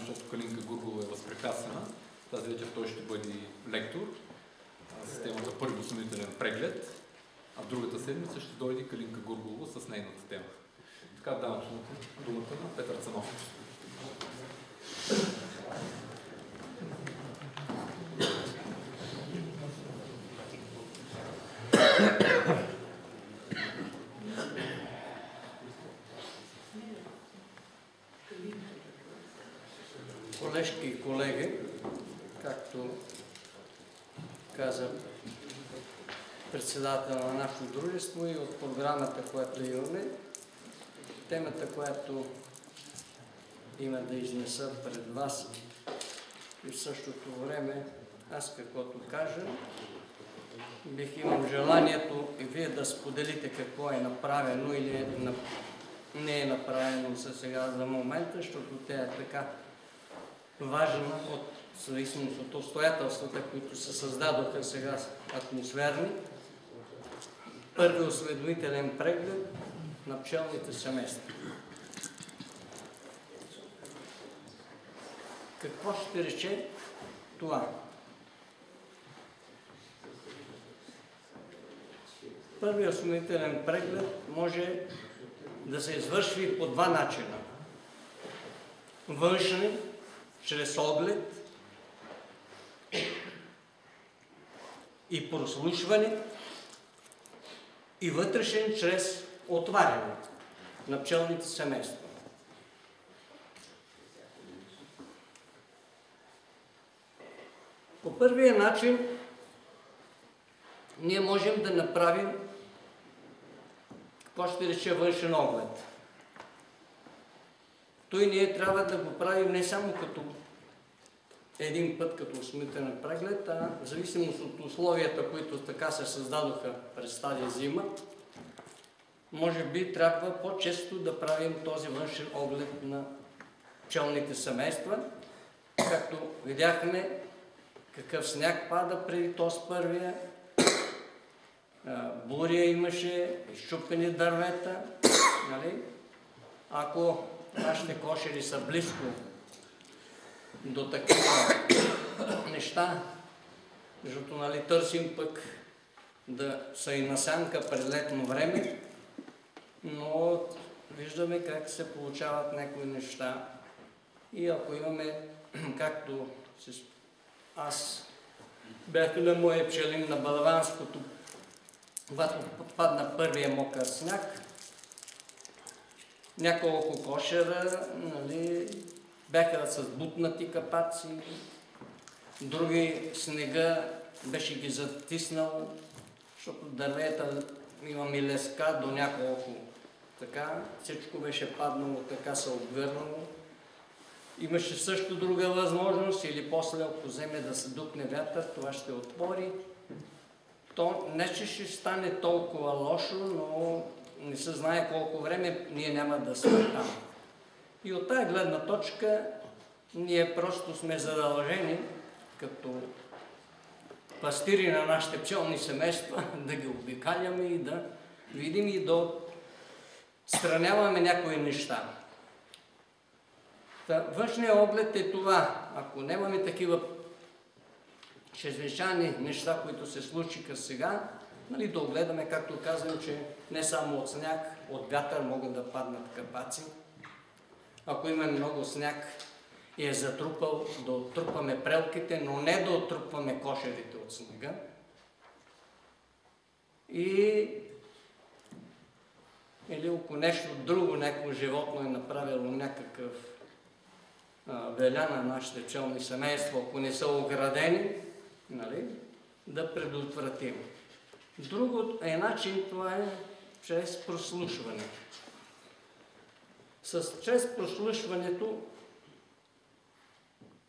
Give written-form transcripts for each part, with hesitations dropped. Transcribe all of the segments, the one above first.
защото Калинка Гургулова е възпрепятствана. Тази вечер той ще бъде лектор с темата първи осъдителен преглед, а другата седмица ще дойде Калинка Гургулова с нейната тема. Така давам думата на Петър Цанов. Колежки и колеги, както каза председател на нашето дружество и от програмата, която имаме, темата, която има да изнеса пред вас и в същото време аз каквото кажа, бих имал желанието и вие да споделите какво е направено или не е направено за сега за момента, защото тя е така важна от зависимост от обстоятелствата, които се създадоха сега атмосферни. Първи осведомителен преглед на пчелните семейства. Какво ще рече това? Първият осведомителен преглед може да се извърши по два начина. Външни, чрез оглед и прослушване, и вътрешен, чрез отваряне на пчелните семейства. По първия начин ние можем да направим какво ще рече външен оглед. Той ние трябва да го правим не само като един път като осъдителен преглед, а в зависимост от условията, които така се създадоха през тази зима, може би трябва по-често да правим този външен оглед на пчелните семейства. Както видяхме, какъв сняг пада преди този първия, буря имаше, изчупени дървета, нали? Ако нашите кошери са близко до такива неща, защото нали, търсим пък да са и на сянка през летно време, но виждаме как се получават някои неща. И ако имаме, както аз бях на моя пчелин на Балаванското, когато падна първия мокър сняг, няколко кошера нали, бяха с бутнати капаци, други снега беше ги затиснал, защото дървета имаме леска до няколко така, всичко беше паднало, така се обгърнало. Имаше също друга възможност, или после ако вземе да се дупне вятър, това ще отвори. То не че ще стане толкова лошо, но не се знае колко време ние няма да сме там. И от тая гледна точка ние просто сме задължени, като пастири на нашите пчелни семейства, да ги обикаляме и да видим и да отстраняваме някои неща. Външният оглед е това. Ако нямаме такива чрезвичайни неща, които се случиха сега, нали, да огледаме, както казвам, че не само от сняг, от вятър могат да паднат капаци. Ако имаме много сняг и е затрупал, да оттрупаме прелките, но не да оттрупваме кошерите от снега. Или ако нещо друго, някакво животно е направило някакъв веля на нашите пчелни семейства, ако не са оградени, нали, да предотвратим. Друго е начин, това е чрез прослушване. Чрез прослушването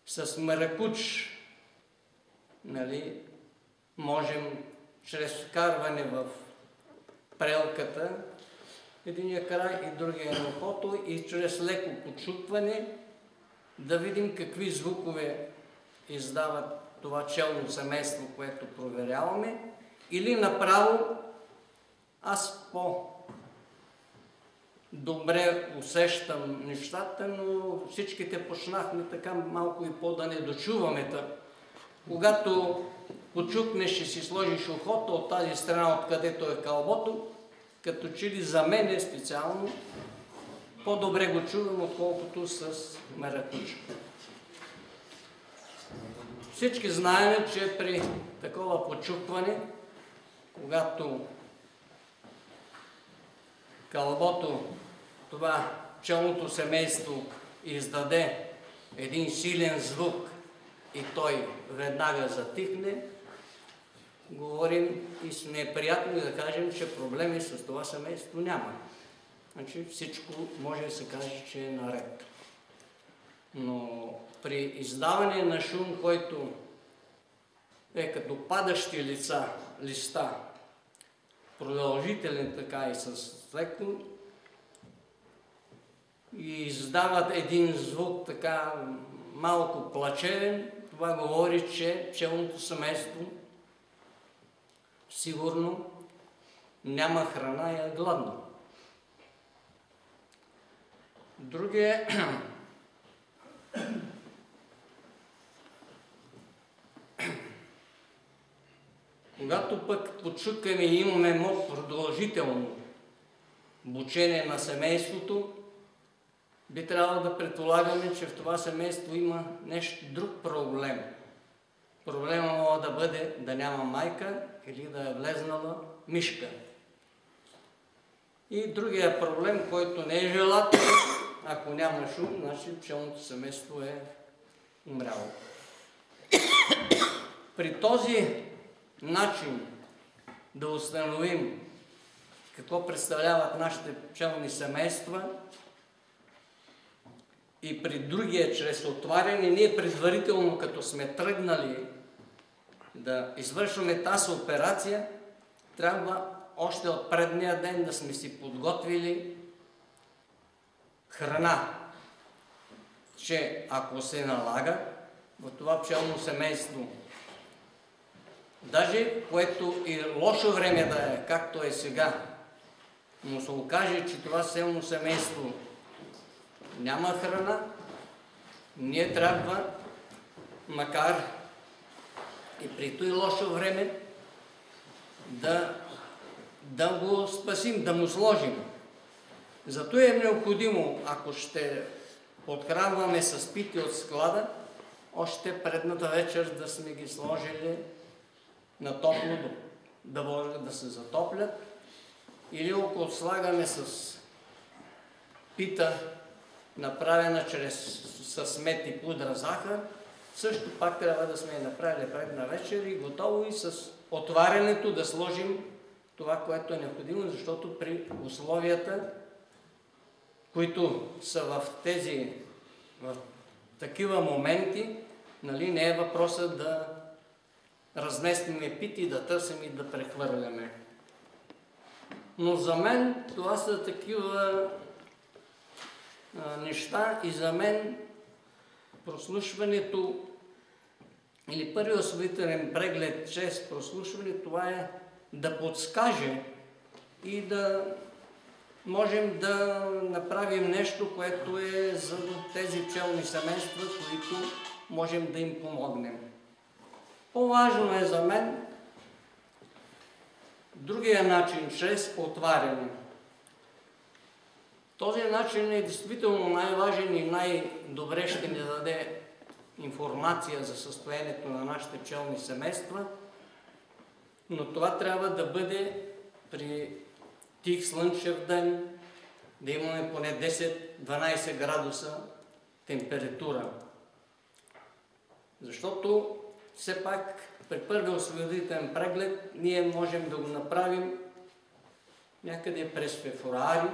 с маракуч, нали, можем чрез вкарване в прелката единия край и другия на ухото и чрез леко подшукване да видим какви звукове издават това пчелно семейство, което проверяваме, или направо аз по добре усещам нещата, но всичките почнахме така малко и да не дочуваме. Когато почукнеш и си сложиш ухото от тази страна, откъдето е кълбото, като че ли за мен е специално, по-добре го чувам, отколкото с маракуча. Всички знаем, че при такова почукване, когато кълбото, това пчелното семейство, издаде един силен звук и той веднага затихне, говорим и сме неприятно да кажем, че проблеми с това семейство няма. Значи всичко може да се каже, че е наред. Но при издаване на шум, който е като падащи листа, продължителен така и с леко, и издават един звук така малко плачевен, това говори, че пчелното семейство сигурно няма храна и е гладно. Другия когато пък почукаме и имаме продължително бучение на семейството, би трябвало да предполагаме, че в това семейство има нещо друг проблем. Проблема може да бъде да няма майка или да е влезнала мишка. И другия проблем, който не е желателен, ако няма шум, значи пчелното семейство е умряло. При този начин да установим какво представляват нашите пчелни семейства и при другия, чрез отваряне, ние предварително, като сме тръгнали да извършваме тази операция, трябва още от предния ден да сме си подготвили храна, че ако се налага в това пчелно семейство, даже което и лошо време да е, както е сега, но се окаже, че това пчелно семейство няма храна, ние трябва, макар и при това лошо време, да го спасим, да му сложим. Зато е необходимо, ако ще подхранваме с пити от склада, още предната вечер да сме ги сложили на топло, да може да се затоплят. Или ако слагаме с пита, направена с мед и пудра захар, също пак трябва да сме направили предна вечер и готово и с отварянето да сложим това, което е необходимо, защото при условията, които са в такива моменти, нали, не е въпросът да разместиме пити, да търсим и да прехвърляме. Но за мен това са такива неща и за мен прослушването или първи освободителен преглед чрез прослушване, това е да подскаже и да можем да направим нещо, което е за тези пчелни семейства, които можем да им помогнем. По-важно е за мен другия начин, чрез отваряне. Този начин е действително най-важен и най-добре ще ни даде информация за състоянието на нашите пчелни семейства, но това трябва да бъде при тих слънчев ден, да имаме поне 10-12 градуса температура. Защото все пак при първи освободителен преглед ние можем да го направим някъде през февруари.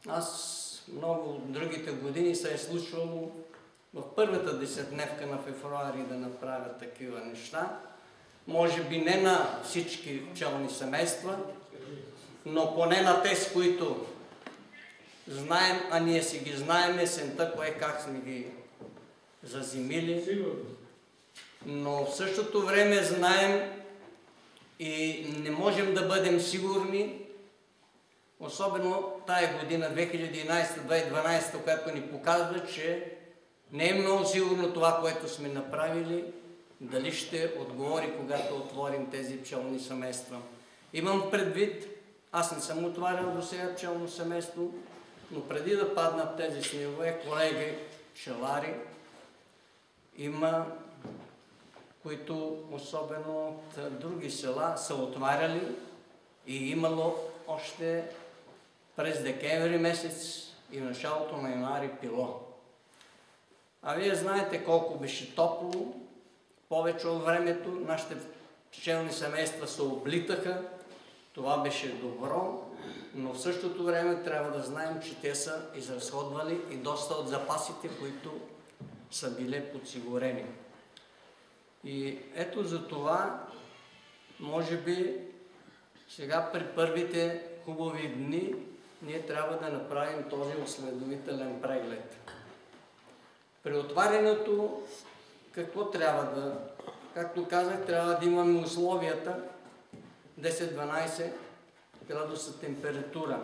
Аз много от другите години се е случвало в първата десетдневка на февруари да направя такива неща. Може би не на всички пчелни семейства, но поне на тези, които знаем, а ние си ги знаем есента, как сме ги зазимили. Но в същото време знаем и не можем да бъдем сигурни особено тая година, 2011-2012, която ни показва, че не е много сигурно това, което сме направили, дали ще отговори, когато отворим тези пчелни семейства. Имам предвид, аз не съм отварял до сега пчелно семейство, но преди да паднат тези снегове, колеги пчелари има, които особено от други села са отваряли и имало още през декември месец и началото на януари пило. А вие знаете колко беше топло, повече от времето, нашите пчелни семейства се облитаха, това беше добро, но в същото време трябва да знаем, че те са изразходвали и доста от запасите, които са били подсигурени. И ето за това, може би, сега при първите хубави дни, ние трябва да направим този осведомителен преглед. При отварянето, какво трябва да... Както казах, трябва да имаме условията 10-12 градуса температура.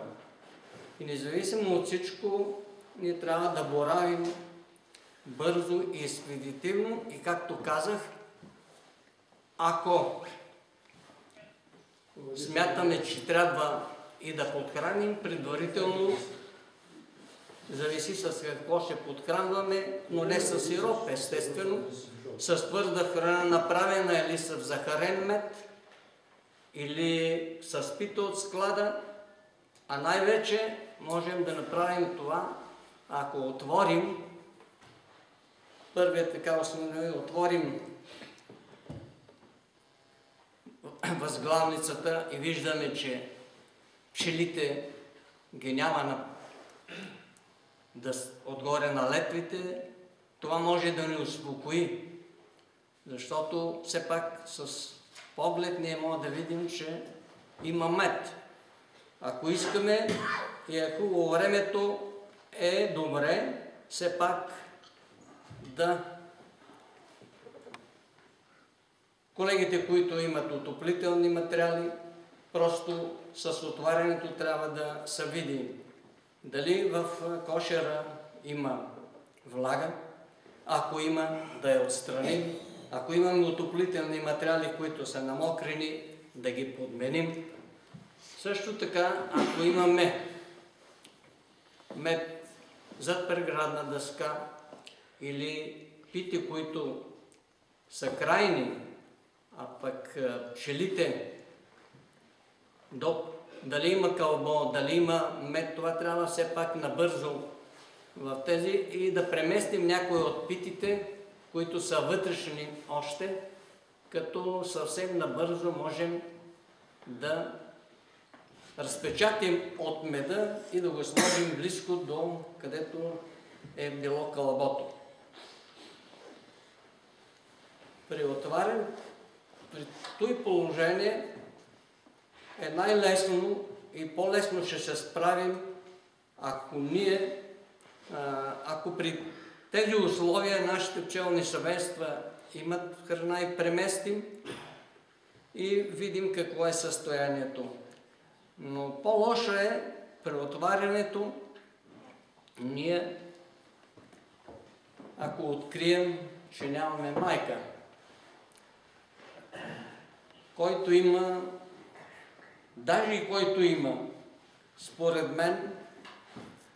И независимо от всичко, ние трябва да боравим бързо и експедитивно и, както казах, ако смятаме, че трябва и да подхраним предварително, зависи с какво ще подхранваме, но не с сироп, естествено, с твърда храна направена или с захарен мед, или с пита от склада, а най-вече можем да направим това, ако отворим, първият така основно, отворим възглавницата и виждаме, че пчелите ги няма отгоре на летвите, това може да ни успокои, защото все пак с поглед ние можем да видим, че има мед. Ако искаме и ако времето е добре, все пак да... Колегите, които имат отоплителни материали, просто с отварянето трябва да се види дали в кошера има влага, ако има да я отстраним, ако имаме отоплителни материали, които са намокрени, да ги подменим. Също така, ако имаме мед зад преградна дъска или пити, които са крайни, а пък пчелите, дали има кълбо, дали има мед, това трябва все пак набързо в тези и да преместим някои от питите, които са вътрешни още, като съвсем набързо можем да разпечатим от меда и да го сложим близко до където е било кълбото. При отваряне, при този положение е най-лесно и по-лесно ще се справим, ако при тези условия нашите пчелни семейства имат храна и преместим и видим какво е състоянието. Но по-лошо е при отварянето ние, ако открием, че нямаме майка. Който има, даже и който има, според мен,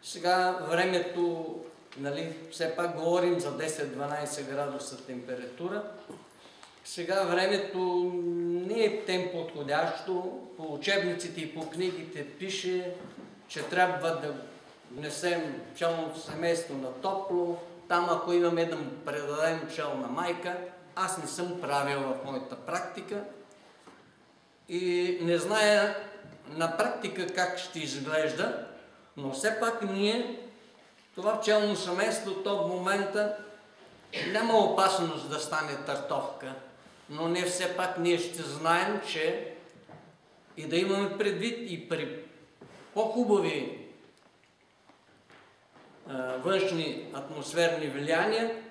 сега времето, нали, все пак говорим за 10-12 градуса температура, сега времето не е тем подходящо, по учебниците и по книгите пише, че трябва да внесем пчелното семейство на топло, там ако имаме да му предадем пчелна майка, аз не съм правил в моята практика и не зная на практика как ще изглежда, но все пак ние, това пчелно семейство, то в момента няма опасност да стане тартовка, но не все пак ние ще знаем, че и да имаме предвид и при по-хубави външни атмосферни влияния,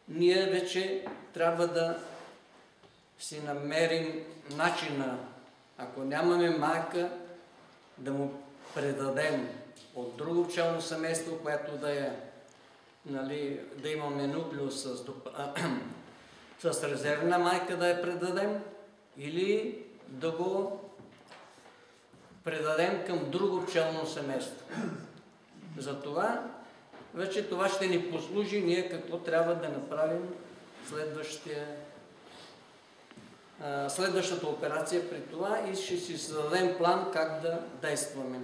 ние вече трябва да си намерим начина, ако нямаме майка, да му предадем от друго пчелно семейство, което да имаме нуклеус с резервна майка да я предадем, или да го предадем към друго пчелно семейство. Затова вече това ще ни послужи ние какво трябва да направим следващата операция при това и ще си създадем план как да действаме.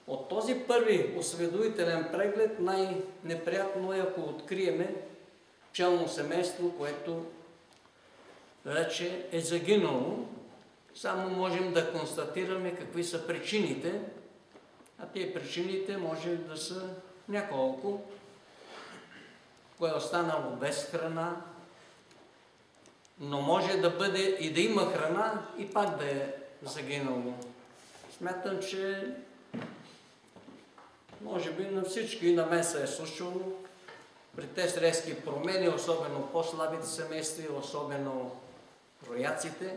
От този първи осведомителен преглед най-неприятно е, ако откриеме пчелно семейство, което вече е загинало. Само можем да констатираме какви са причините, а тези причините може да са няколко. Кое е останало без храна, но може да бъде и да има храна и пак да е загинало. Смятам, че може би на всички на мен се е случило при тези резки промени, особено по-слабите семейства и особено рояците,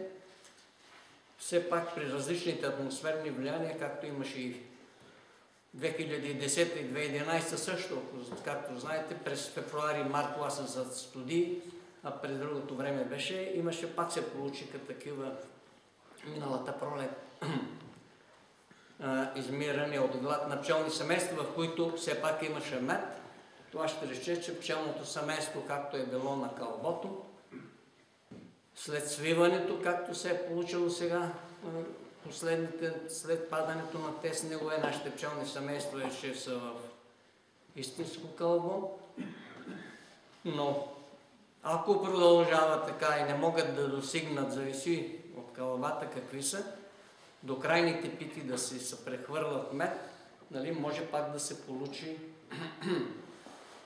все пак при различните атмосферни влияния, както имаше и 2010 и 2011 също, както знаете, през февруари-март класа за студи, а през другото време имаше, пак се получиха такива миналата пролет измиране от глад на пчелни семейства, в които все пак имаше мед. Това ще рече, че пчелното семейство, както е било на кълбото, след свиването, както се е получило сега, след падането на тези снегове, нашите пчелни семейства ще са в истинско кълбо. Но ако продължава така и не могат да достигнат, зависи от кълбата какви са, до крайните пити да се прехвърлят мед, може пак да се получи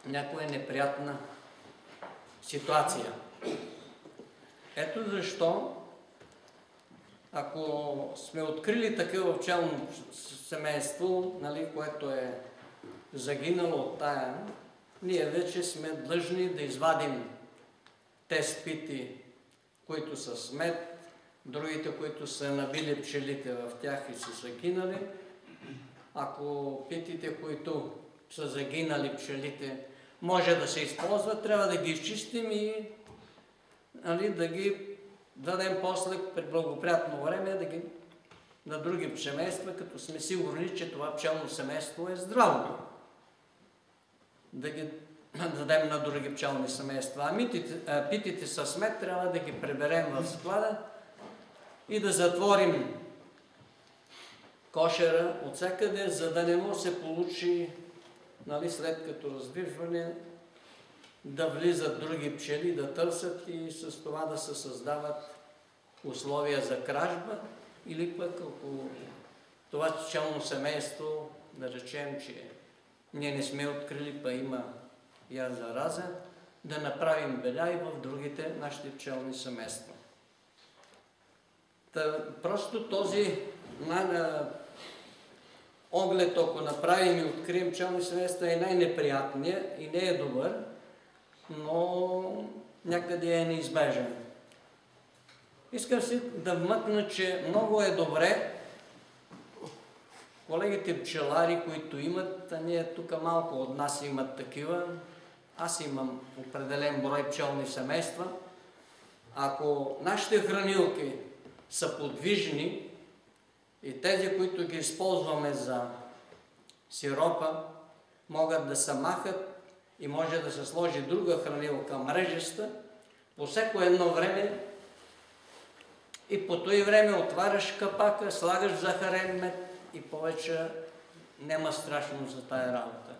някоя неприятна ситуация. Ето защо, ако сме открили такова пчелно семейство, което е загинало от тая, ние вече сме длъжни да извадим тези пити, които са с мед, другите, които са набили пчелите в тях и са загинали. Ако питите, които са загинали пчелите, може да се използват, трябва да ги изчистим и да ги дадем после при благоприятно време на други семейства, като сме сигурни, че това пчелно семейство е здраво. Да ги дадем на други пчелни семейства. А питите с мед трябва да ги приберем в склада и да затворим кошера от всякъде, за да не му се получи, след като развиване, да влизат други пчели, да търсят и с това да се създават условия за кражба, или пък ако това пчелно семейство, да речем, че ние не сме открили, па има я зараза, да направим беля и в другите нашите пчелни семейства. Просто този оглед, ако направим и открием пчелни семейства, е най-неприятният и не е добър, но някъде е неизбежен. Искам си да вмъкна, че много е добре колегите пчелари, които имат, а ние тук малко от нас имат такива, аз имам определен брой пчелни семейства, ако нашите хранилки са подвижни и тези, които ги използваме за сиропа, могат да се махат и може да се сложи друга хранилка мрежеста, по всяко едно време и по това време отваряш капака, слагаш захарен мед и повече няма страшно за тая работа.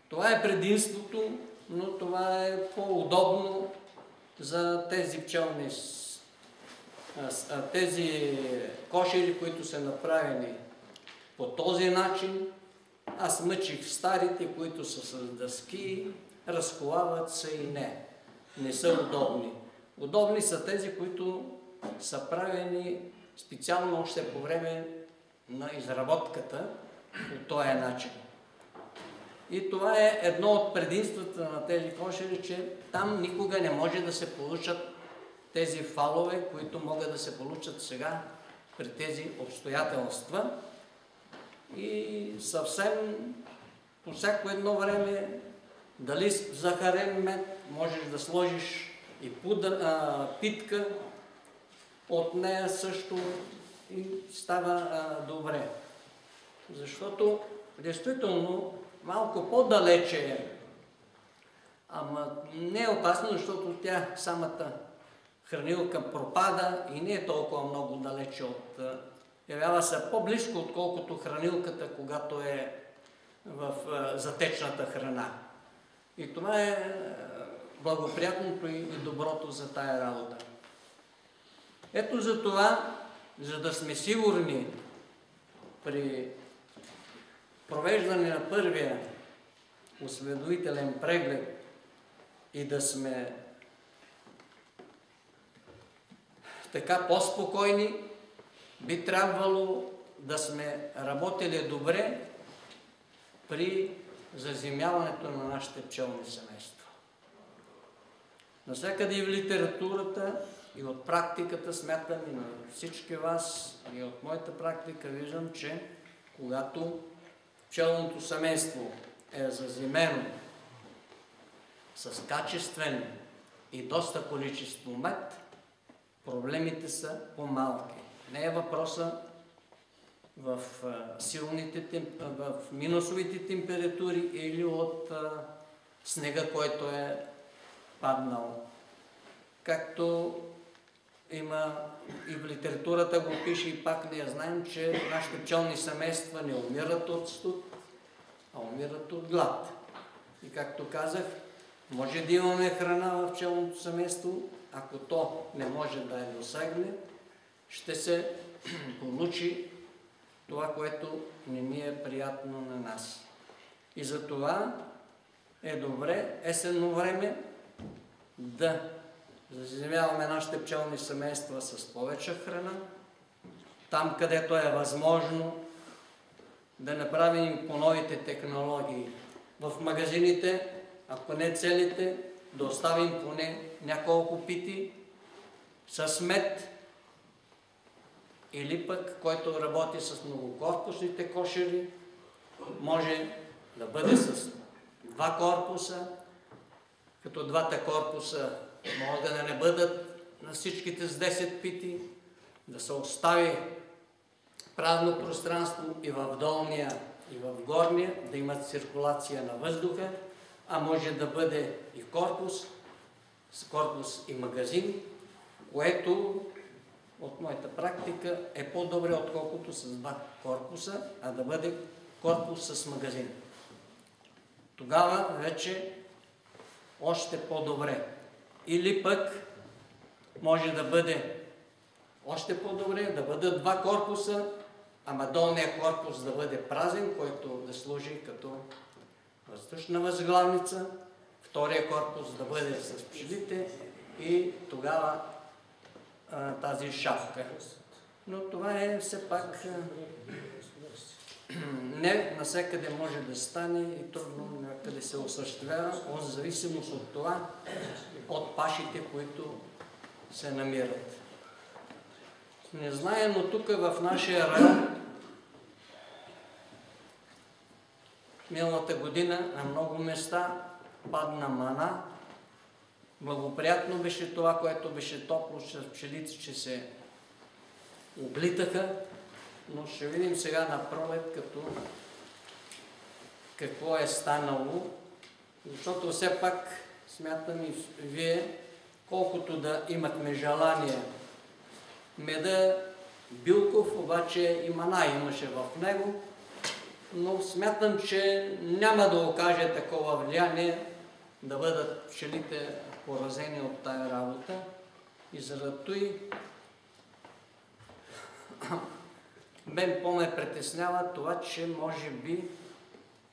Това е предимството, но това е по-удобно за тези пчелни, тези кошери, които са направени по този начин. Аз мъчих старите, които са с дъски, разколават се и не са удобни. Удобни са тези, които са правени специално още по време на изработката по този начин. И това е едно от предимствата на тези кошери, че там никога не може да се получат тези фалове, които могат да се получат сега при тези обстоятелства. и съвсем по всяко едно време, дали захарен мед, можеш да сложиш и питка от нея също и става добре. Защото действително малко по-далече е, ама не е опасно, защото тя самата хранилка пропада и не е толкова много далече от... Явява се по-близко, отколкото хранилката, когато е в затечната храна. И това е благоприятното и доброто за тая работа. Ето за това, за да сме сигурни при провеждане на първия осведомителен преглед и да сме така по-спокойни, би трябвало да сме работили добре при заземяването на нашите пчелни семейства. Навсякъде и в литературата, и от практиката смятам, и на всички вас, и от моята практика виждам, че когато пчелното семейство е заземено с качествен и доста количество мед, проблемите са по-малки. Не е въпроса в минусовите температури или от снега, който е паднал. Както има и в литературата го пише и пак ние знаем, че нашите пчелни семейства не умират от студ, а умират от глад. И както казах, може да имаме храна в пчелното семейство, ако то не може да я досегне, ще се получи това, което не ни е приятно на нас. И за това е добре есенно време да заземяваме нашите пчелни семейства с повече храна, там където е възможно да направим по новите технологии. В магазините, ако не целите, да оставим поне няколко пити с мед, или пък, който работи с многокорпусните кошери, може да бъде с 2 корпуса, като двата корпуса могат да не бъдат на всичките с 10 пити, да се остави празно пространство и в долния, и в горния, да имат циркулация на въздуха, а може да бъде и корпус, с корпус и магазин, което от моята практика е по-добре, отколкото с 2 корпуса, а да бъде корпус с магазин. Тогава вече още по-добре. Или пък може да бъде още по-добре, да бъдат 2 корпуса, ама долният корпус да бъде празен, който да служи като въздушна възглавница, втория корпус да бъде с пчелите и тогава тази шапка. Но това е все пак не навсякъде може да стане и трудно някъде се осъществява, в зависимост от това, от пашите, които се намират. Не знае, но тук в нашия район миналата година на много места падна мана. Благоприятно беше това, което беше топло, че пчелите, че се облитаха, но ще видим сега на пролет какво е станало, защото все пак смятам и вие, колкото да имахме желание, меда билков, обаче и мана имаше в него, но смятам, че няма да окаже такова влияние да бъдат пчелите поразени от тая работа и заради той мен по-ме притеснява това, че може би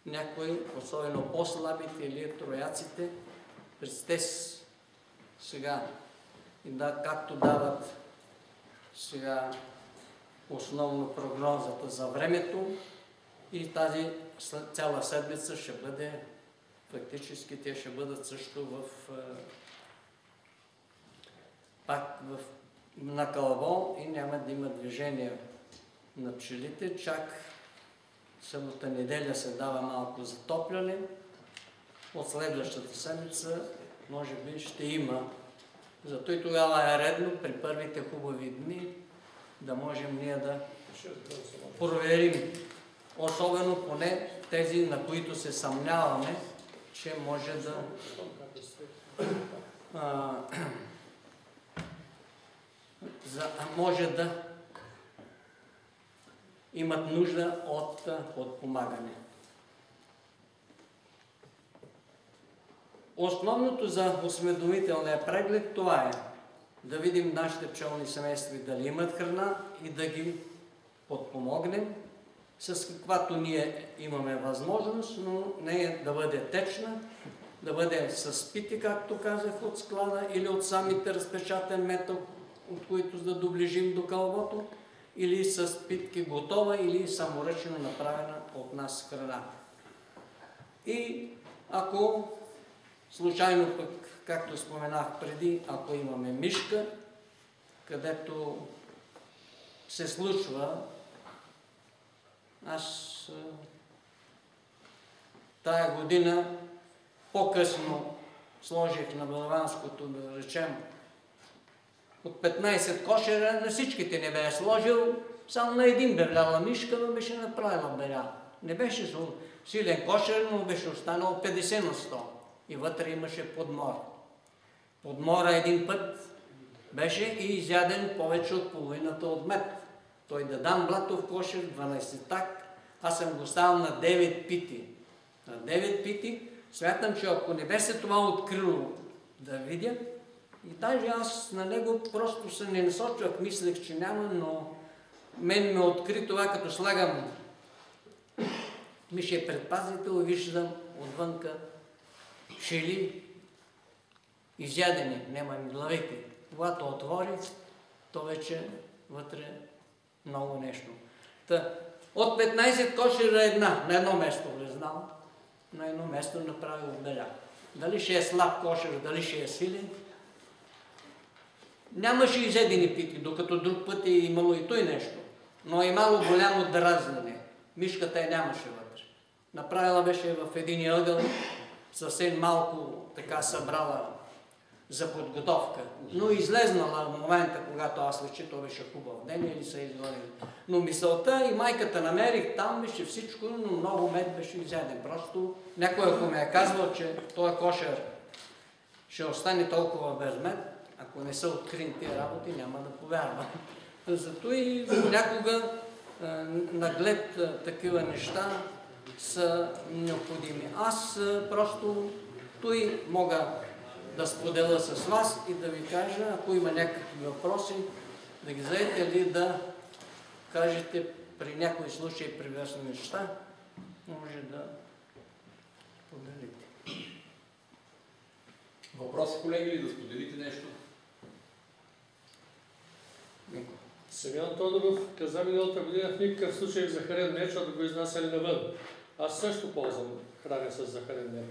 някои, особено по-слабите или трояците, през тези сега, и да, както дават сега основно прогнозата за времето, и тази цяла седмица ще бъде, фактически те ще бъдат също пак на кълбо и няма да има движение на пчелите, чак събота, неделя се дава малко затопляне. От следващата седмица може би ще има. Зато и тогава е редно при първите хубави дни да можем ние да проверим. Особено поне тези, на които се съмняваме, че може да имат нужда от подпомагане. Основното за осведомителния преглед това е да видим нашите пчелни семейства дали имат храна и да ги подпомогнем с каквато ние имаме възможност, но не да бъде течна, да бъде с пити, както казах, от склада или от самите разпечатен метал, от които да доближим до кълбото, или с питки готова или саморъчно направена от нас храна. И ако случайно пък, както споменах преди, ако имаме мишка, където се случва, аз тая година по-късно сложих на Балаванското, да речем, от 15 кошера, на всичките не бе сложил, само на един бе вляла мишка, но беше направила беля. Не беше силен кошер, но беше останал 50 на 100. И вътре имаше подмор. Подмора един път беше и изяден повече от половината от мед. Той да дам блатов кошер, 12-так, аз съм го ставал на 9 пити. На 9 пити, смятам, че ако не беше това открило да видя, и даже аз на него просто се не насочвах, мислех, че няма, но мен ме откри това, като слагам мишия предпазител, виждам отвънка шели, изядени, няма ни главите. Когато отвори, то вече вътре много нещо. От 15 кошера на едно место влезнал, на едно место направил беля. Дали ще е слаб кошер, дали ще е силен, нямаше изедени пити, докато друг път е имало и той нещо. Но е имало голямо дразнене. Мишката я нямаше вътре. Направила беше в един ъгъл, съвсем малко така събрала за подготовка. Но излезнала в момента, когато аз лечи, то беше хубав ден или са изгонили. Но мисълта и майката намерих, там беше всичко, но много мед беше изяден. Просто някой, ако ме е казвал, че този кошер ще остане толкова без мед, ако не са открити тия работи, няма да повярвам. Зато и някога наглед такива неща са необходими. Аз просто той мога да споделя с вас и да ви кажа, ако има някакви въпроси, да ги заедете или да кажете при някои случаи привестни неща, може да споделите. Въпроси, колеги, или да споделите нещо? Семен Тодоров каза миналата година в никакъв случай захарен мед, защото го изнасяли навън. Аз също ползвам храня с захарен мед.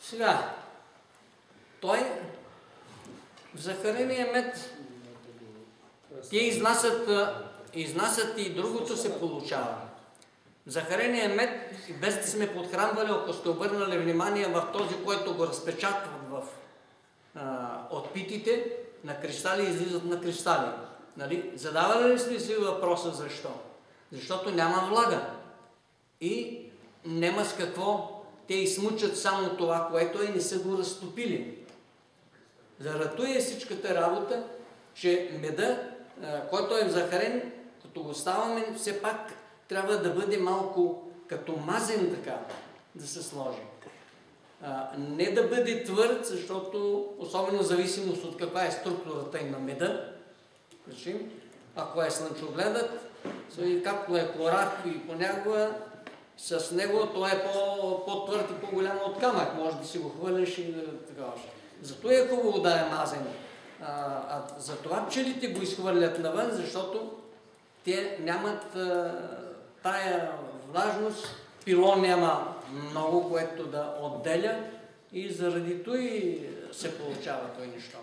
Сега, той в захарения мед те изнасят и другото се получава. Захарения мед, без да сме подхранвали, ако сте обърнали внимание в този, който го разпечатват от питите, на кристали излизат на кристали. Нали? Задавали ли сме си въпроса защо? Защото няма влага. И няма с какво те измучат само това, което не са го разтопили. Заради е всичката работа, че меда, който е захарен, като го ставаме, все пак трябва да бъде малко като мазен така, да се сложи. Не да бъде твърд, защото особено зависимост от каква е структурата и на меда. Ако е слънчогледът, както е клорав и понякога, с него той е по-твърд и по-голям от камък. Може да си го хвърляш и така още. Зато е хубаво да е мазен. Затова пчелите го изхвърлят навън, защото те нямат тая влажност, пилон няма много, което да отделя и заради той се получава той нещо.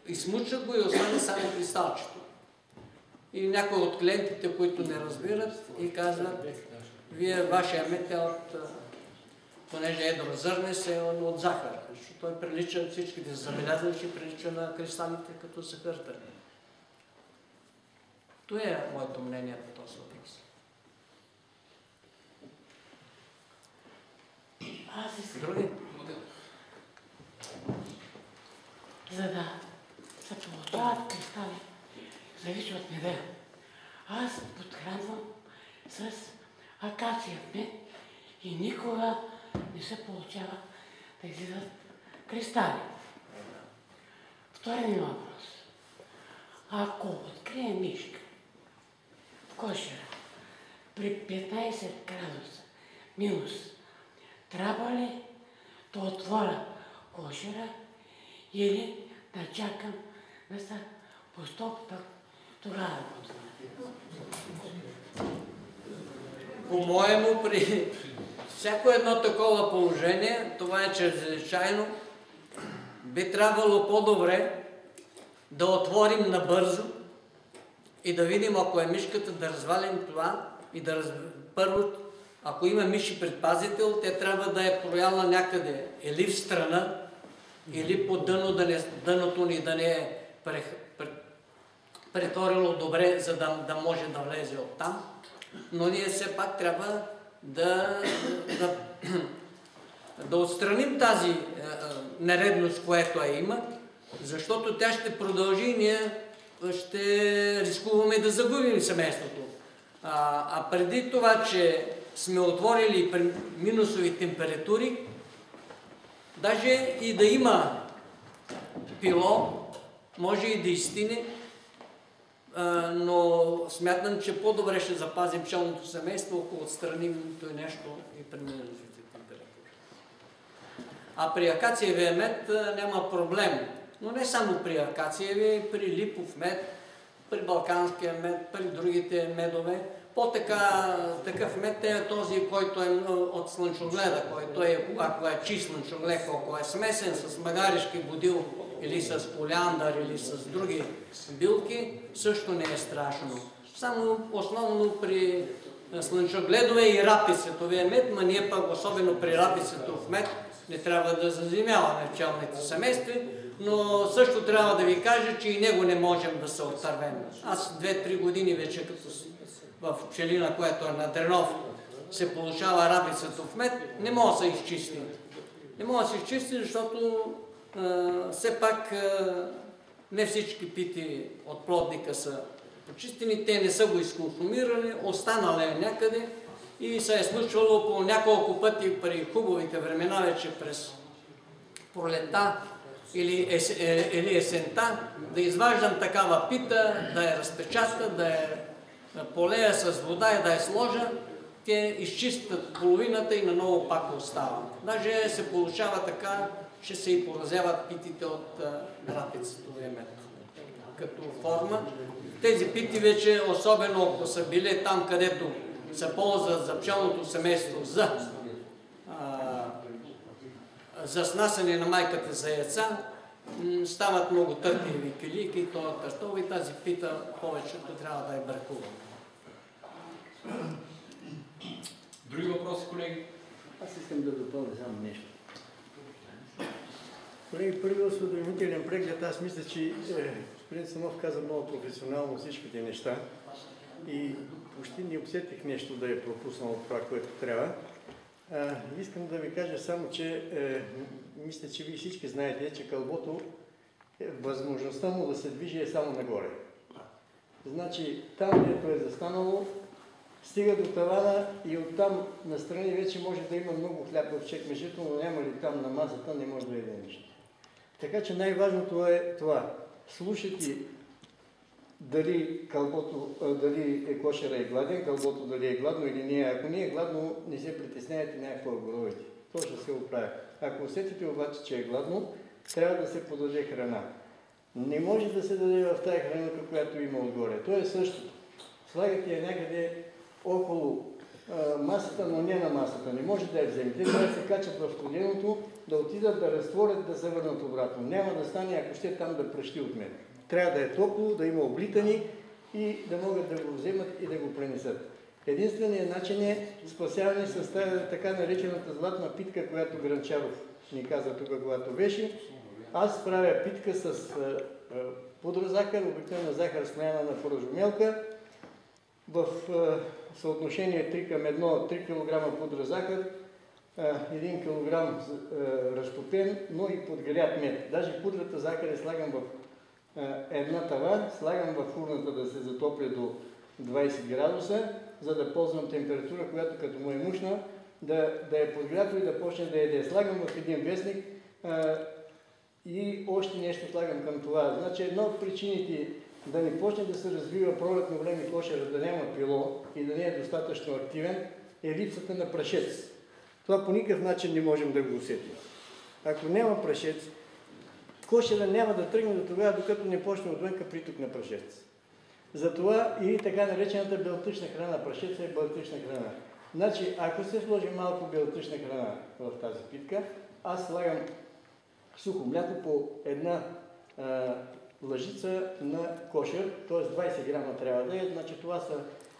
Измучат го и остане само кристалчето. И някои от клиентите, които не разбират и казват, вие, вашия мед е от, понеже едрозърне, се от захар. Защото той прилича, всичките са забелязали, че прилича на кристалите като захарта. Това е моето мнение по този въпрос. Други? За да се получават кристали, зависи от меда. Аз подхранвам с акациев мед и никога не се получава да излизат кристали. Втори ми въпрос. Ако открие мишка в кошера при 15 градуса минус, трябва ли да отворя кошера или да чакам да се постопи, пък тогава го отворя? По-моему, при всяко едно такова положение, това е чрезвичайно, би трябвало по-добре да отворим набързо и да видим, ако е мишката, да развалим това и да първо, ако има миши предпазител, те трябва да е прояла някъде или в страна, или по дъното ни да не е преторило добре, за да може да влезе оттам. Но ние все пак трябва да отстраним тази нередност, която има, защото тя ще продължи и ние ще рискуваме да загубим семейството. А преди това, че сме отворили при минусови температури, даже и да има пило, може и да изстине, но смятам, че по-добре ще запазим пчелното семейство, ако отстраним това нещо и при минусовите температури. А при акациевия мед няма проблем. Но не само при акациеви, при липов мед, при балканския мед, при другите медове. По-такъв мед е този, който е от слънчогледа, който е, ако е чист слънчоглед, ако е смесен с магаришки бодил или с колиандър или с други билки, също не е страшно. Само основно при слънчогледове и рапицетовия мед, но ние пък особено при рапицетов мед не трябва да заземяваме пчелните семейства, но също трябва да ви кажа, че и него не можем да се отървем. Аз 2-3 години вече като в пчелина, която е на Дренов, се получава рапицетов мед, не мога да се изчисти. Не мога да се изчисти, защото все пак не всички пити от плодника са почистени, те не са го изконсумирали, останали е някъде и се е случвало по няколко пъти при хубавите времена, вече през пролета или есента, да изваждам такава пита, да я разпечата, да я полея с вода и да я сложа, те изчистят половината и наново пак остава. Даже се получава така, че се и поразяват питите от рапицетовия мед като форма. Тези пити вече, особено ако са били там, където се ползват за пчелното семейство за снасяне на майката за яйца, стават много търтиви килийки, това картоф и тази пита повечето трябва да е бракувана. Други въпроси, колеги? Аз искам да допълня само нещо. Колеги, първият осведомителен преглед, аз мисля, че господин Самов каза много професионално всичките неща и почти не усетих нещо да е пропуснал от това, което трябва. Искам да ви кажа само, че мисля, че вие всички знаете, че кълбото, възможността му да се движи е само нагоре. Значи там, където е застанало, стига до тавана и оттам настрани вече може да има много хляб в чекмеджето, но няма ли там на масата, не може да яде нищо. Така че най-важното е това. Слушайте дали кошера е гладен, кълбото дали е гладно или не. Ако не е гладно, не се притесняйте, някакво горовете. То ще се оправя. Ако усетите обаче, че е гладно, трябва да се подаде храна. Не може да се даде в тази храната, която има отгоре. То е същото. Слагате я някъде около масата, но не на масата. Не може да я вземете. Трябва да се качат в студеното, да отидат, да разтворят, да се върнат обратно. Няма да стане, ако ще там да пръщи от мен. Трябва да е топло, да има облитани и да могат да го вземат и да го пренесат. Единственият начин е спасяване с тази така наречената златна питка, която Гранчаров ни каза тук, когато беше. Аз правя питка с пудра захар, обикновена захар смяна на фуражомелка, в съотношение 3 към 1, 3 кг пудра захар, 1 кг разтопен, но и подгрят мед. Даже пудрата захар я слагам в една тава, слагам в фурната да се затопля до 20 градуса, за да ползвам температура, която като му е мушна, да е подгрято и да почне да яде. Слагам в един вестник и още нещо слагам към това. Значи една от причините да не почне да се развива пролетно време кошера, да няма пило и да не е достатъчно активен, е липсата на прашец. Това по никакъв начин не можем да го усетим. Ако няма прашец, кошера няма да тръгне до тогава, докато не почне отвънка приток на прашец. Затова и така наречената белтъчна храна, прашеца е белтъчна храна. Значи, ако се сложи малко белтъчна храна в тази питка, аз слагам сухо мляко по една лъжица на кошер, т.е. 20 грама трябва да е, значи това са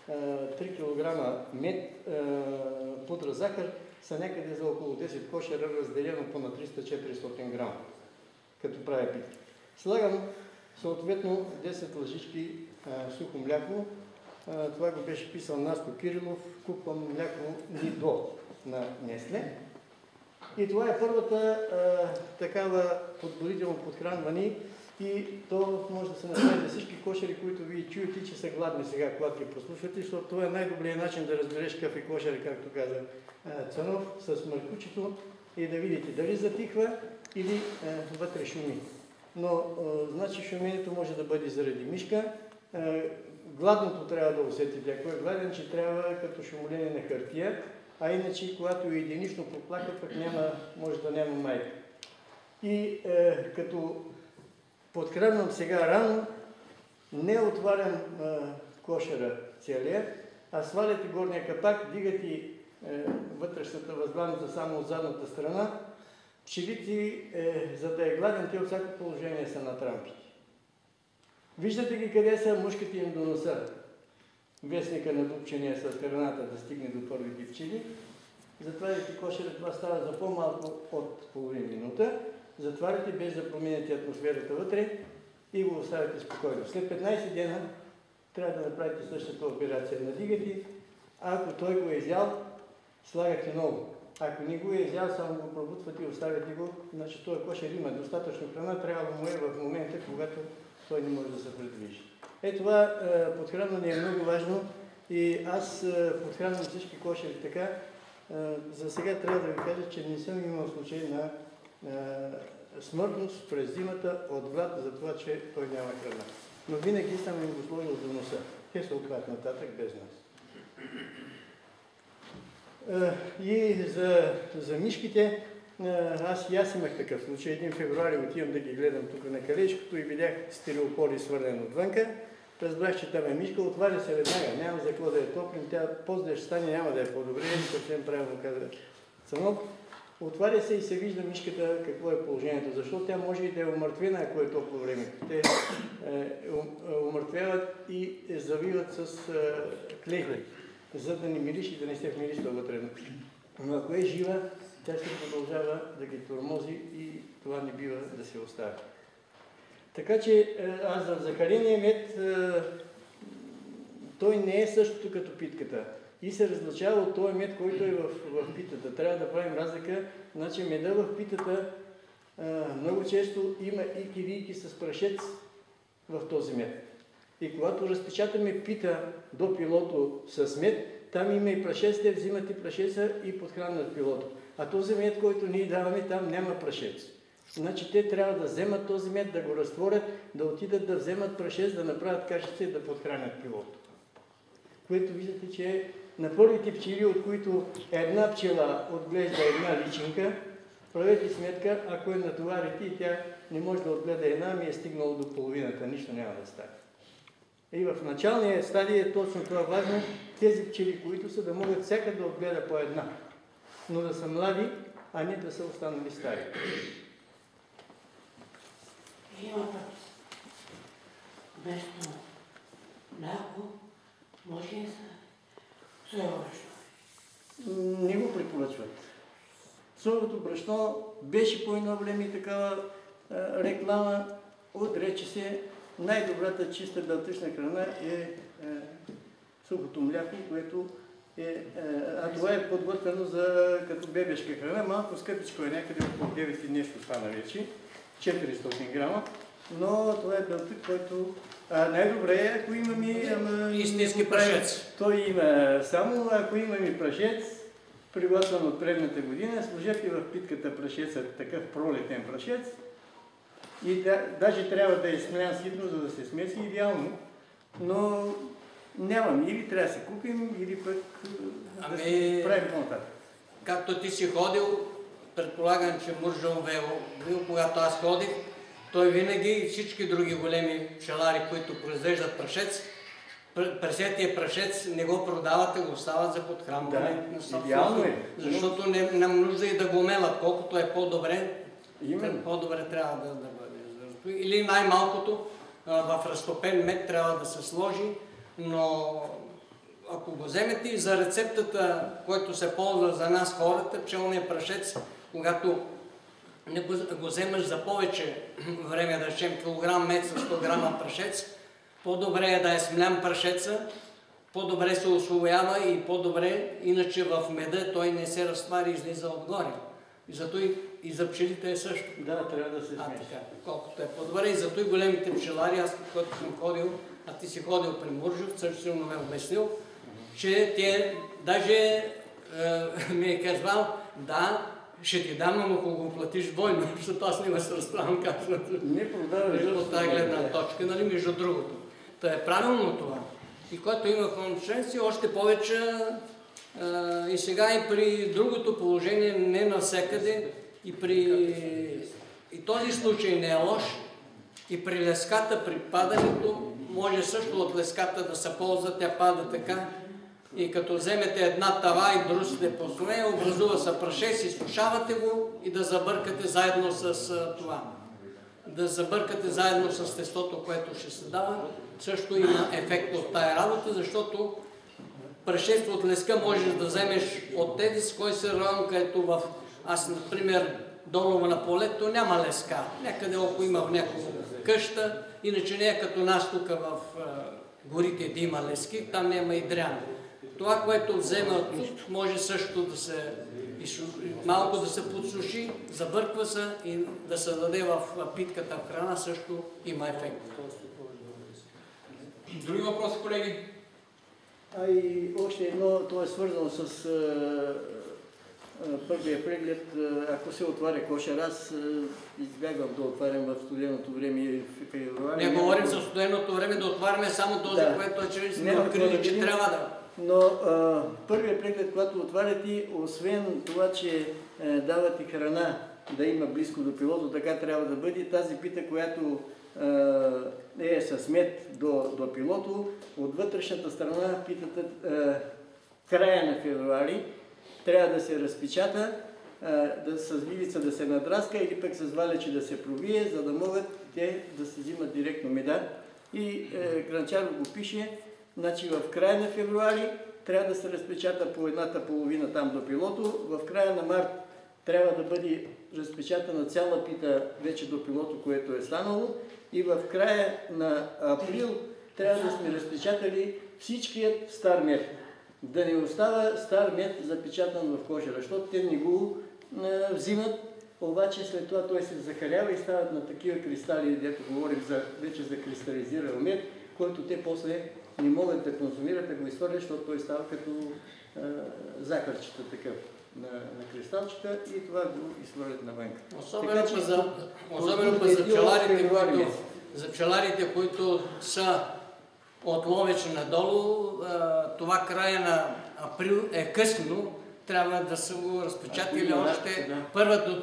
3 кг мед, пудра захар, са някъде за около 10 кошера, разделено по на 300-400 грама, като правя питка. Слагам съответно 10 лъжички сухо мляко, това го беше писал Наско Кирилов, купвам мляко Нидо на Несле. И това е първата такава подбудително подхранване и то може да се направи за всички кошери, които вие чуете, че са гладни сега, когато ги прослушвате, защото това е най-добрият начин да разбереш какъв е кошер, както каза Цанов, с мъркучето и да видите дали затихва или вътре шуми. Но, значи, шуменето може да бъде заради мишка. Гладното трябва да усетите. Ако е гладен, че трябва като шумолене на хартия, а иначе, когато е единично поплака, пък може да няма майка. И като подхранвам сега рано, не отварям кошера целия, а сваляте горния капак, дигате вътрешната възглавница само от задната страна. Пчелите, за да е гладен, те от всяко положение са на трампите. Виждате ги къде са, мушките им до носа. Вестника на дупчения с храната да стигне до първите пчели. Затваряте кошера, това става за по-малко от половин минута. Затваряте без да променяте атмосферата вътре и го оставяте спокойно. След 15 дена трябва да направите същата операция. Надигате, ако той го е изял, слагате ново. Ако не го е изял, само го пробутвате и оставяте го, значи този кошер има достатъчно храна, трябва да му е в момента, когато той не може да се предвижи. Това подхранване е много важно и аз подхранвам всички кошери така. За сега трябва да ви кажа, че не съм имал случай на смъртност през зимата от глад за това, че той няма храна. Но винаги съм им го сложил до носа. Те се отват нататък без нас. И за мишките, аз имах такъв случай. Един февруари отивам да ги гледам тук на калечкото и видях стереопори свален отвънка. Разбрах, че там е мишка, отваря се веднага, няма за какво да я топлим, тя после ще стане, няма да е по-добре, съвсем правилно каза Цанов. Отваря се и се вижда мишката какво е положението, защото тя може и да е умъртвена, ако е толкова време. Те умъртвяват и завиват с клей, за да не мириш и да не се вмиришва вътре. Но ако е жива, тя ще продължава да ги тормози и това не бива да се остави. Така че аз за захарения мед, той не е същото като питката. И се различава от този мед, който е в питата. Трябва да правим разлика. Значи меда в питата много често има и кирийки с прашец в този мед. И когато разпечатаме пита до пилото с мед, там има и прашец, те взимат и прашеца и подхранват пилото. А този мед, който ние даваме, там няма прашец. Значи те трябва да вземат този мед, да го разтворят, да отидат да вземат прашец, да направят кашица и да подхранят пилото. Което виждате, че на първите пчели, от които една пчела отглежда една личинка, правете сметка, ако я натоварите и тя не може да отгледа една, ми е стигнало до половината, нищо няма да стане. И в началния стадий е точно това важно, тези пчели, които са да могат всяка да отгледа по една, но да са млади, а не да са останали стари. Има път нещо мляко може и за соево брашно. Не го препоръчват. Соевото брашно беше по едно време такава реклама, отрече се, най-добрата чиста белтъчна храна е сухото мляко, което това е подготвено като бебешка храна. Малко скъпичко е, някъде около 9 и нещо стана вече, 400 грама, но това е белтък, който най-добре е, ако имаме... Истински прашец. Той има само, ако имаме прашец, приготвен от предната година, сложете в питката прашеца, такъв пролетен прашец, и даже трябва да е смлян ситно, за да се смеси идеално, но нямам. Или трябва да се купим, или пък да се правим по-нататък. Както ти си ходил, предполагам, че Муржон бил, когато аз ходих, той винаги и всички други големи пчелари, които произвеждат прашец, пресетия прашец не го продават, а го остават за подхранване на собството. Защото няма нужда и да го мелят. Колкото е по-добре, по-добре трябва да бъде. Или най-малкото в разтопен мед трябва да се сложи, но ако го вземете и за рецептата, който се ползва за нас хората, пчелния прашец, когато не го вземаш за повече време, да речем килограм мед с 100 грама прашец, по-добре е да е смлян прашеца, по-добре се усвоява и по-добре, иначе в меда той не се разтваря и излиза отгоре. И зато и за пчелите е също. Да, трябва да се смеси. Колкото е по-добре. И зато и големите пчелари, аз когато съм ходил, а ти си ходил при Муржов, също силно ме обяснил, че те даже ми е казвал, да, ще ти дам, но ако го платиш двойно, защото аз не се разправям казването. Не продаваш. От тази гледна точка, нали, между другото. Та е правилно това. И когато има хроночленство, още повече и сега и при другото положение, не навсекъде, и този случай не е лош, и при леската, при падането, може също от леската да се ползва, тя пада така. И като вземете една тава и брусите по нея, образува се прашец, изсушавате го и да забъркате заедно с това. Да забъркате заедно с тестото, което ще се дава. Също има ефект от тая работа, защото прашец от леска можеш да вземеш от тези, с кой се район, където аз, например, долу на полето няма леска. Някъде около има в някаква къща, иначе не е като нас тук в горите да има лески, там няма и дрян. Това, което взема от тук, може също да се малко да се подсуши, забърква се и да се даде в питката в храна, също има ефект. Други въпроси, колеги? И още едно, то е свързано с първия преглед. Ако се отваря кошер, аз избягвам да отварям в студеното време и в февруари. Не говорим за студеното време, да отваряме само този, което че сме открили, че трябва да... Но първият преглед, когато отваряте, освен това, че давате храна да има близко до пилото, така трябва да бъде. Тази пита, която е с мед до пилото, от вътрешната страна питата края на февруари трябва да се разпечата, с вилица да се надраска или пък с валече да се пробие, за да могат те да се взимат директно меда. И Гранчаров го пише, значи в края на февруари трябва да се разпечата по едната половина там до пилото, в края на март трябва да бъде разпечатана цяла пита вече до пилото, което е станало, и в края на април трябва да сме разпечатали всичкият стар мед. Да не остава стар мед запечатан в кошера, защото те не го взимат, обаче след това той се захалява и стават на такива кристали, дето говорим вече за кристализиран мед, който те после не могат да консумират, да го изхвърлят, защото той става като захарчета такъв на кристалчета и това го изхвърлят навънка. Особено за пчеларите, които са от Ловеч надолу, това края на април е късно, трябва да са го разпечатали още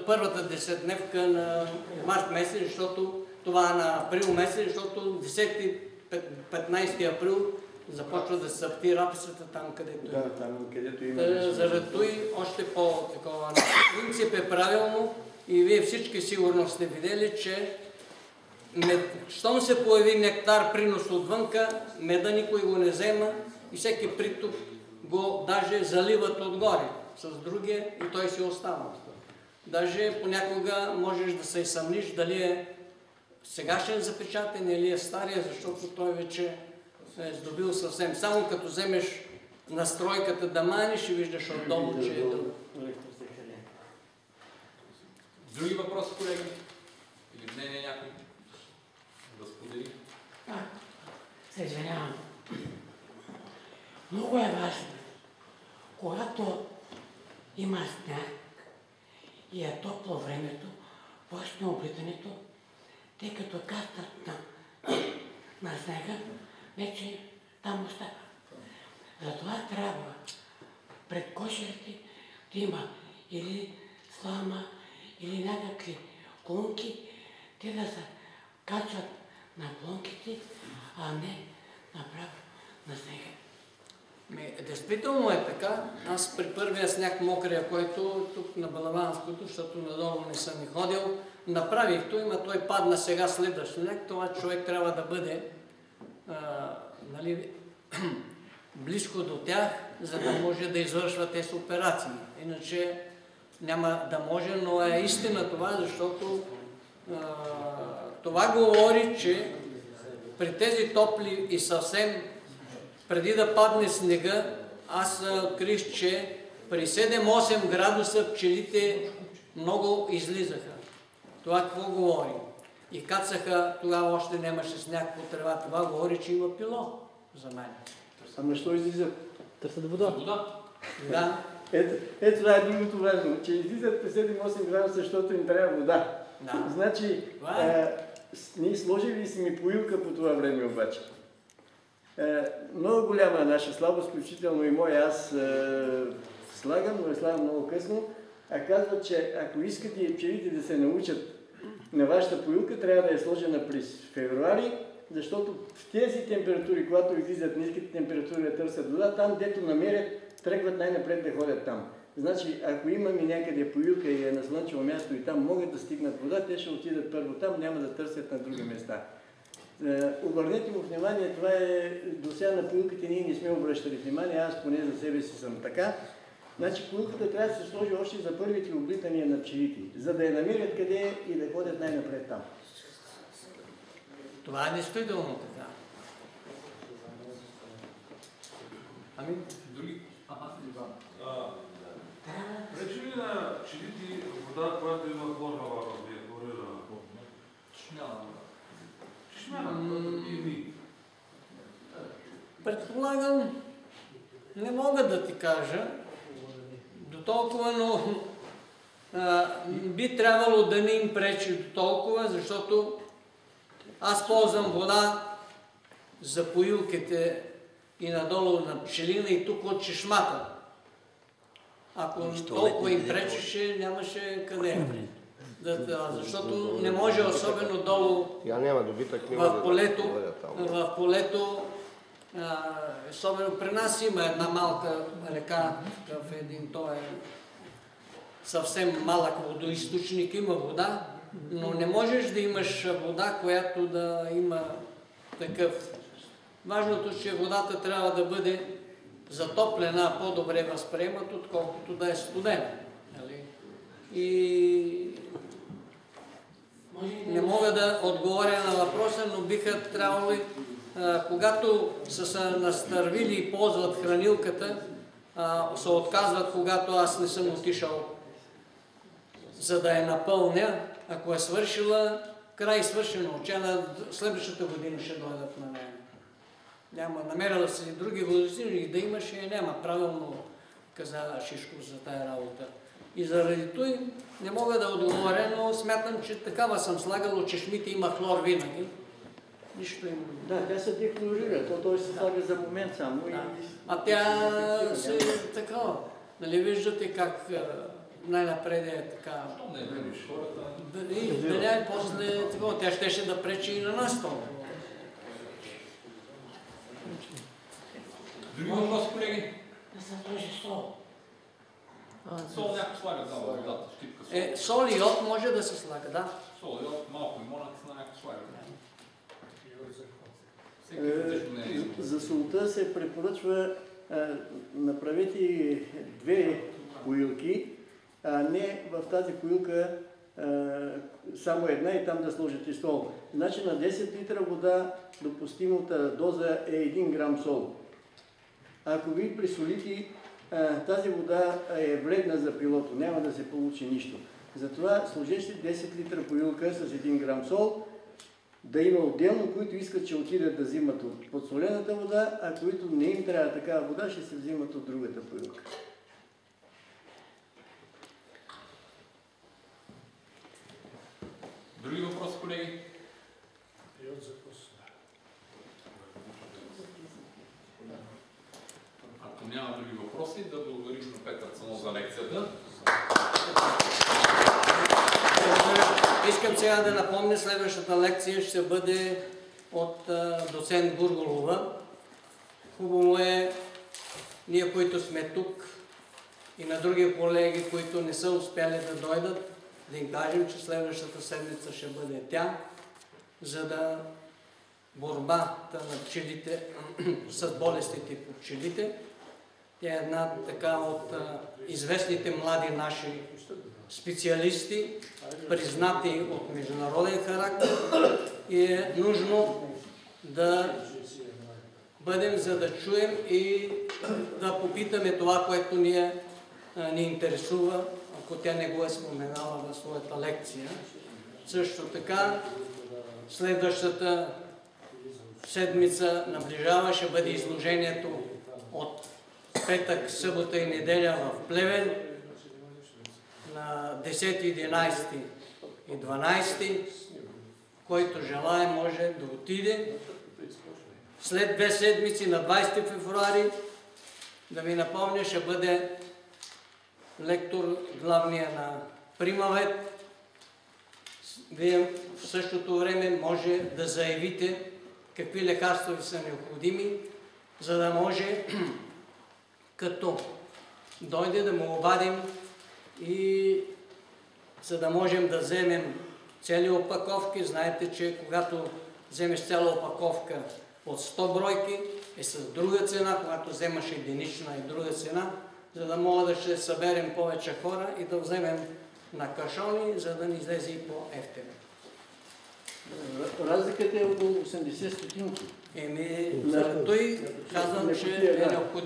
първата десетдневка на март месец, защото това на април месец, защото 10-15 април започва да се сапти рапицата там, където има. Да, там, където има. Заради той още по-такова. Принцип е правилно и вие всички сигурно сте видели, че щом се появи нектар, принос отвънка, меда никой го не взема и всеки приток го даже заливат отгоре с другия и той си остава. Даже понякога можеш да се съмниш дали е сегашен запечатен или е стария, защото той вече е здобил съвсем. Само като вземеш настройката да маниш и виждаш отдолу, че е друг. Други въпроси, колеги? Или мнение някой да сподели? Се извинявам. Много е важно, когато има сняг и е топло времето, почне облитането, тъй като каптат на снега, вече там остава. Затова трябва пред кошерите да има или слама, или някакви клонки, те да се качват на клонките, а не направо на снега. Действително е така. Аз при първия сняг мокрия, който тук на Балаванското, защото надолу не съм и ходил, направих то, има той падна сега следващ сняг. Това човек трябва да бъде близко до тях, за да може да извършва тези операции. Иначе няма да може, но е истина това, защото това говори, че при тези топли и съвсем преди да падне снега, аз открих, че при 7-8 градуса пчелите много излизаха. Това какво говори? И кацаха, тогава още нямаше сняг по трева. Това говори, че има пило за мен. Ама що излизат? Търсят вода. Да. Ето това е другото важно, че излизат при 7-8 градуса, защото им трябва вода. Да. Значи, ние сложили сме поилка по това време обаче. Много голяма наша слабост, включително и моя, аз слагам, но я слагам много късно, а казват, че ако искате пчелите да се научат на вашата поилка, трябва да я сложена през февруари, защото в тези температури, когато излизат ниските температури да търсят вода, там дето намерят, тръгват най-напред да ходят там. Значи, ако имаме някъде поилка и е на слънчево място и там могат да стигнат вода, те ще отидат първо там, няма да търсят на други места. Обърнете му внимание, това е до сега на поилките ние не сме обръщали внимание, аз поне за себе си съм така. Значи поилката трябва да се сложи още за първите облитания на пчелите, за да я намерят къде и да ходят най-напред там. Това е действително така. Ами, други? Речи ли на пчелите вода, която има хлорна вара, е хлорирана? Шмяна, Предполагам, не мога да ти кажа до толкова, но би трябвало да не им пречи до толкова, защото аз ползвам вода за поилките и надолу на пчелина и тук от чешмата. Ако толкова им пречеше, нямаше къде. Защото не може, особено долу в полето, особено при нас има една малка река, в един, той е съвсем малък водоизточник, има вода, но не можеш да имаш вода, която да има такъв. Важното, че водата трябва да бъде затоплена, по-добре възприемат, отколкото да е студена. И не мога да отговоря на въпроса, но биха трябвало, когато са се настървили и ползват хранилката, се отказват, когато аз не съм отишъл, за да я напълня. Ако е свършила, край свършено, че на следващата година ще дойдат на мен. Няма, намерила се други водосили, да имаше, няма. Правилно каза Шишков за тая работа. И заради това не мога да отговоря, но смятам, че такава съм слагал, от чешмите има хлор винаги. Нищо им... Да, тя се дехлорира, той се слага за момент само. Да. А тя се такова. Нали виждате как най-напред е така... Да не е после такова, тя щеше да пречи и на нас това. Други въпроси, колеги? Да се сложи сол. Сол някак слагат за водата, щипка сол. Сол и йод може да се слага, да. Сол, йод, малко лимонът на някак слагат. Всеки различно не е. За солта се препоръчва направете 2 поилки, а не в тази поилка само една и там да сложите сол. Значи на 10 литра вода допустимата доза е 1 грам сол. Ако ви присолите, тази вода е вредна за пилото, няма да се получи нищо. Затова сложете 10 литра поилка с 1 грам сол, да има отделно, които искат, че отидат да взимат от подсолената вода, а които не им трябва такава вода, ще се взимат от другата поилка. Други въпроси, колеги? Ако няма други въпроси, да благодарим на Петър Цанов за лекцията. Искам сега да напомня, следващата лекция ще бъде от доцент Гургулова. Хубаво е ние, които сме тук, и на други колеги, които не са успяли да дойдат, да им кажем, че следващата седмица ще бъде тя, за да борбата на пчелите с болестите по пчелите. Тя е една така от известните млади наши специалисти, признати от международен характер, и е нужно да бъдем, за да чуем и да попитаме това, което ни интересува, ако тя не го е споменала в своята лекция. Също така, следващата седмица наближава, ще бъде изложението от петък, събота и неделя в Плевен, на 10, 11 и 12, който желае може да отиде. След 2 седмици, на 20 февруари, да ви напомня, ще бъде лектор главния на Примавет. Вие в същото време може да заявите какви лекарства ви са необходими, за да може като дойде да му обадим и за да можем да вземем цели опаковки. Знаете, че когато вземеш цяла опаковка от 100 бройки е с друга цена, когато вземаш единична и друга цена, за да мога да ще съберем повече хора и да вземем на кашони, за да ни излезе и по-ефтино. Разликата е около 80 стотинки. За той казвам, че е необходимо.